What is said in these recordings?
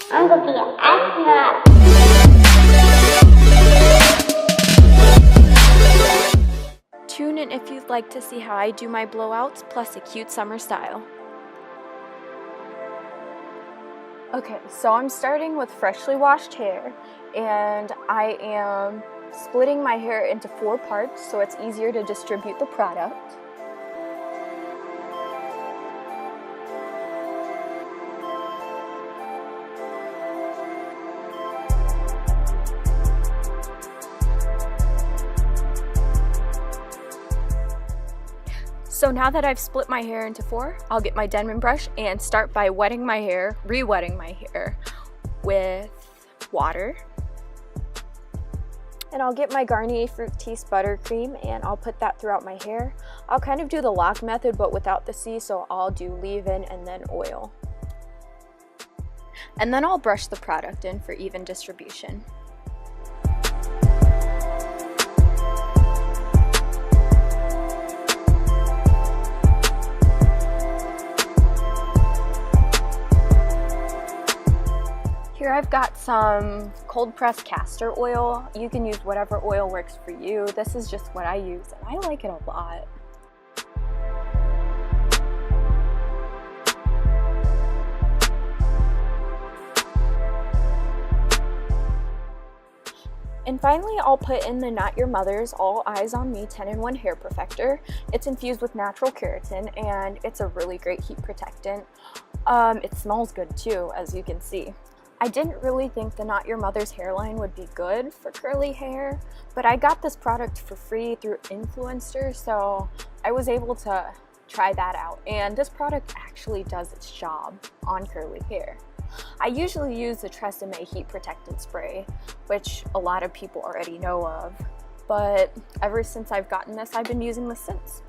Tune in if you'd like to see how I do my blowouts plus a cute summer style. Okay, so I'm starting with freshly washed hair, and I am splitting my hair into 4 parts so it's easier to distribute the product. So now that I've split my hair into 4, I'll get my Denman brush and start by wetting my hair, re-wetting my hair with water. And I'll get my Garnier Fructis buttercream and I'll put that throughout my hair. I'll kind of do the lock method but without the C, so I'll do leave-in and then oil. And then I'll brush the product in for even distribution. Here I've got some cold pressed castor oil. You can use whatever oil works for you. This is just what I use and I like it a lot. And finally, I'll put in the Not Your Mother's All Eyes on Me 10-in-1 Hair Perfector. It's infused with natural keratin and it's a really great heat protectant. It smells good too, as you can see. I didn't really think the Not Your Mother's hairline would be good for curly hair, but I got this product for free through influencers, so I was able to try that out. And this product actually does its job on curly hair. I usually use the Tresemme Heat Protectant Spray, which a lot of people already know of, but ever since I've gotten this, I've been using this since.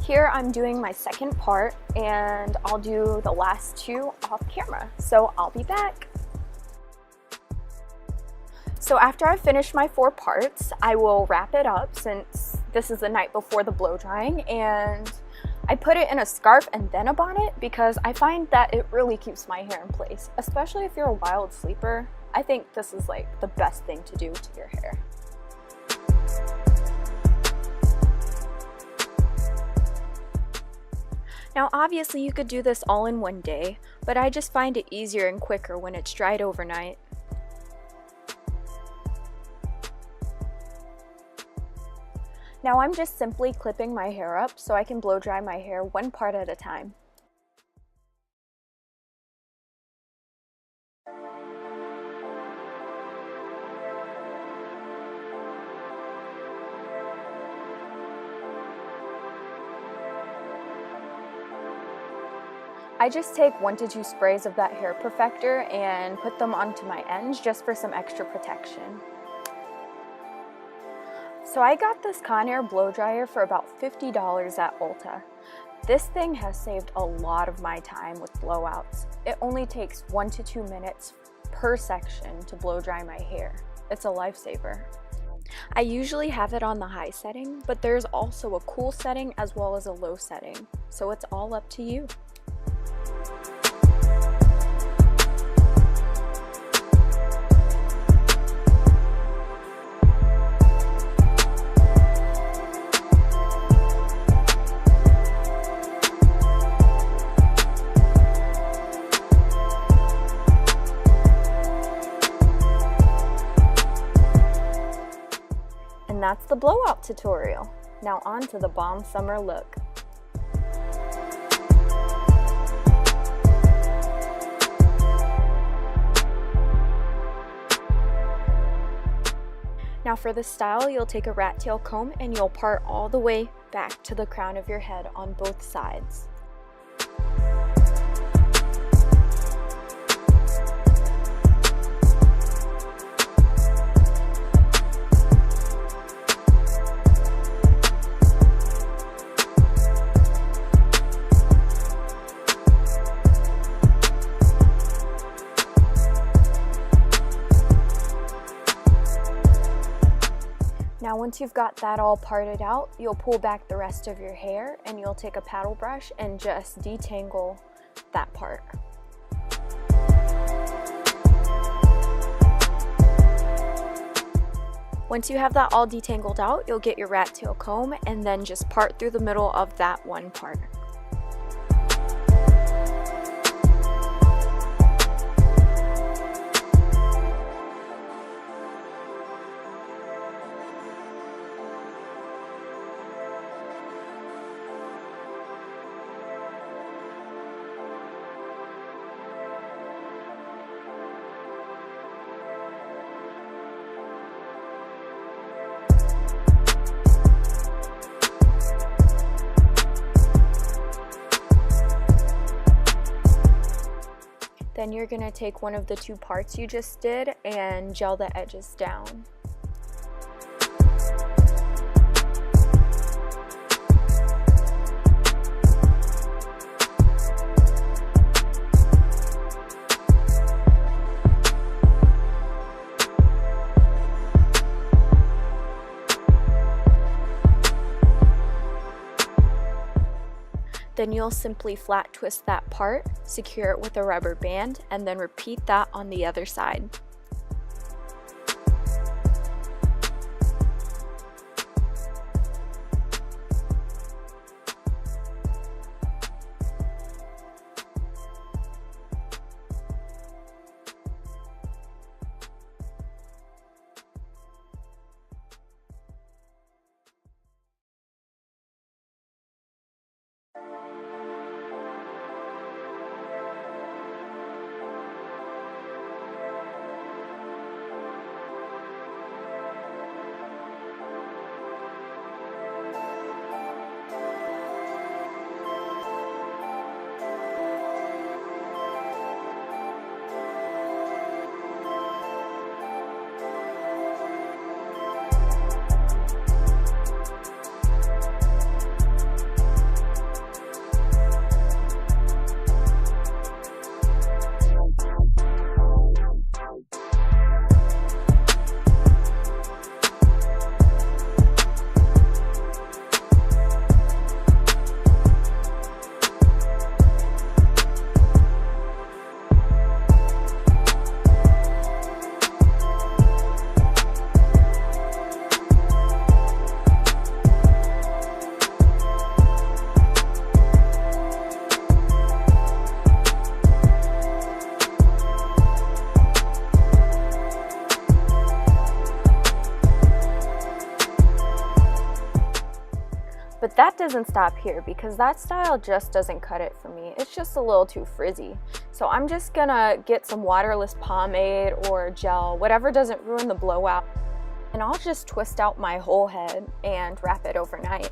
Here I'm doing my second part and I'll do the last 2 off camera, so I'll be back. So after I finish my 4 parts, I will wrap it up since this is the night before the blow drying, and I put it in a scarf and then a bonnet because I find that it really keeps my hair in place, especially if you're a wild sleeper. I think this is like the best thing to do to your hair. Now obviously you could do this all in one day, but I just find it easier and quicker when it's dried overnight. Now I'm just simply clipping my hair up so I can blow dry my hair 1 part at a time. I just take 1 to 2 sprays of that hair perfector and put them onto my ends just for some extra protection. So I got this Conair blow dryer for about $50 at Ulta. This thing has saved a lot of my time with blowouts. It only takes 1 to 2 minutes per section to blow dry my hair. It's a lifesaver. I usually have it on the high setting, but there's also a cool setting as well as a low setting, so it's all up to you. And that's the blowout tutorial. Now on to the bomb summer look. Now for this style, you'll take a rat tail comb and you'll part all the way back to the crown of your head on both sides. Now once you've got that all parted out, you'll pull back the rest of your hair and you'll take a paddle brush and just detangle that part. Once you have that all detangled out, you'll get your rat tail comb and then just part through the middle of that one part. Then you're going to take one of the two parts you just did and gel the edges down. Then you'll simply flat twist that part, secure it with a rubber band, and then repeat that on the other side. But that doesn't stop here, because that style just doesn't cut it for me. It's just a little too frizzy. So I'm just gonna get some waterless pomade or gel, whatever doesn't ruin the blowout, and I'll just twist out my whole head and wrap it overnight.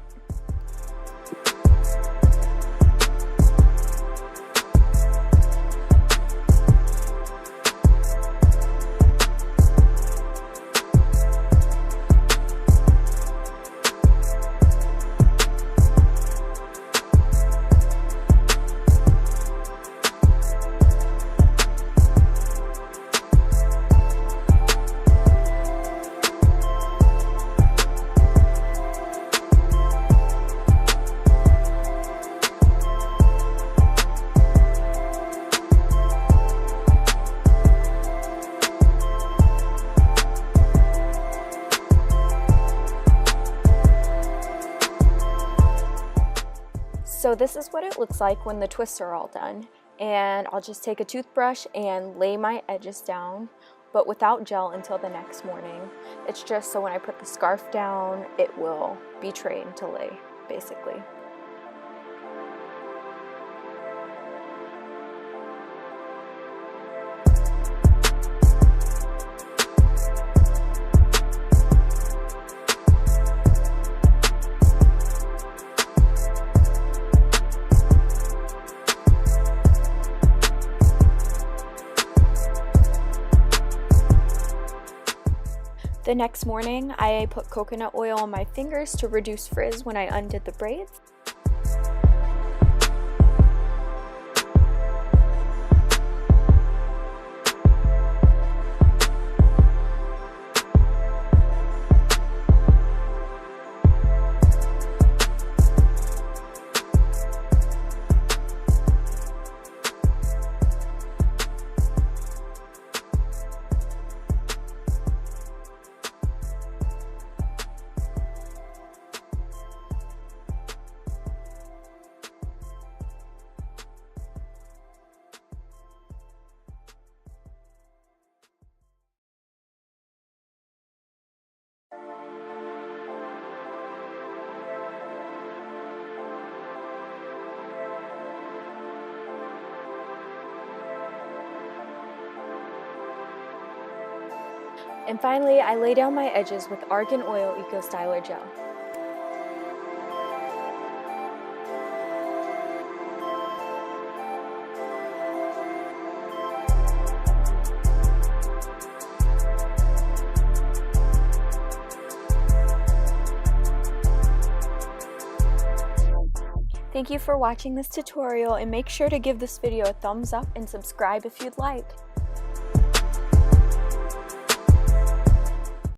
So this is what it looks like when the twists are all done. And I'll just take a toothbrush and lay my edges down, but without gel until the next morning. It's just so when I put the scarf down, it will be trained to lay, basically. The next morning, I put coconut oil on my fingers to reduce frizz when I undid the braids. And finally, I lay down my edges with Argan Oil Eco Styler Gel. Thank you for watching this tutorial, and make sure to give this video a thumbs up and subscribe if you'd like.